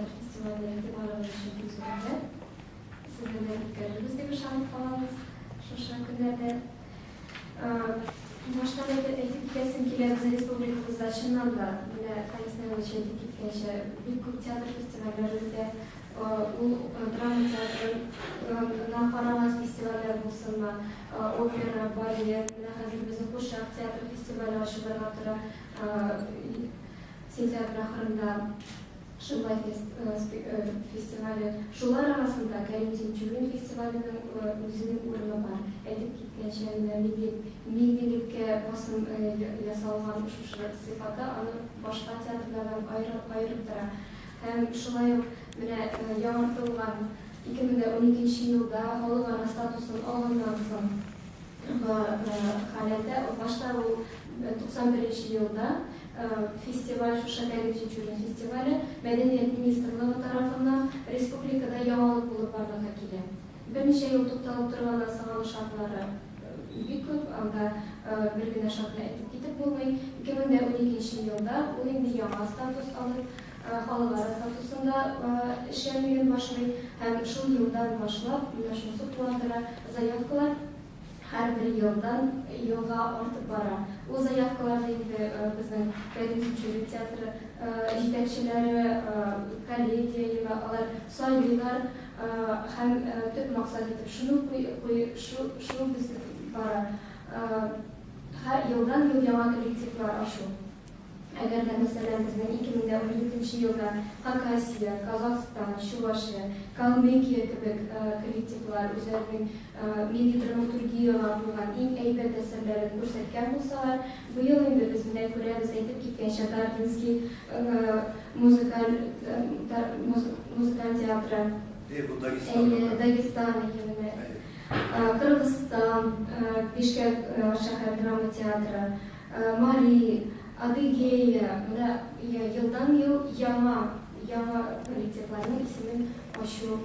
театр фестивальдерinde барылышы күзгенде. Sizin de görürüz diye bir şahit falanız şu şarkılarda. Baştan etik kesim ki biz Respublikamızda şundan da yine Kayısnay'ın şeydik gitkenşe büyük tiyatro festivallerinde o drama tiyatro, Naparamaz festivaller bulsun mu, opera, balet, hazır bizim Kuşak tiyatro festivali aşılar hatıra sentyabr ahırında Şılay festivali, şular arasında Kerim Tinçürün festivalinin özünün uğruna var. Edip gitkenşen millilikке basın yasalgan şu sıfata, onu başka tiyatrolardan ayırıp dara. Hem şulay yaratılgan 2012 yılda Halıvana statusun alından son halinde, başta o 91 yılda festival, Şuşakay'ın Tinçürün festivali, Medeniyet Ministrliği tarafından Respublika'da yağalık bulup bardağa gelen. Bir neçe yıl tutalım durğandan sağlı şartları büyük, anda bir güne şartına etip gidip bulmayı. 2012 yılda onun bir yağa status alıp Halıvara statusunda işlemeye başlayıp hem şu yıldan başlayıp Yaşması Tuandıra zayıfkılar her bir yılga artıp bara. O zayıfkılarda bizim Kerim Tinçürün tiyatro yetekçileri, kollegiya ve sayılar hem tüp maksat edip şunu biz bara. Her yıldan yıl yaman kolektifler aşı. Eğer de mesela bizim 2012 yılda Hakasya, Kazakistan, Şuvaşya, Kalmykia gibi kolektifler üzerinde milli dramaturgiyalar bulunan en eybet eserlerini gösterken bulsalar, bu yıl indi biz buna göre biz edip gitken Şatarkinski müzikal tiyatro, Dagestan, Kırgızistan, Bişkek şehir drama tiyatro, Mali, Adıgeya, yıldan yıl yama kolektiflerinin ismini aşıyor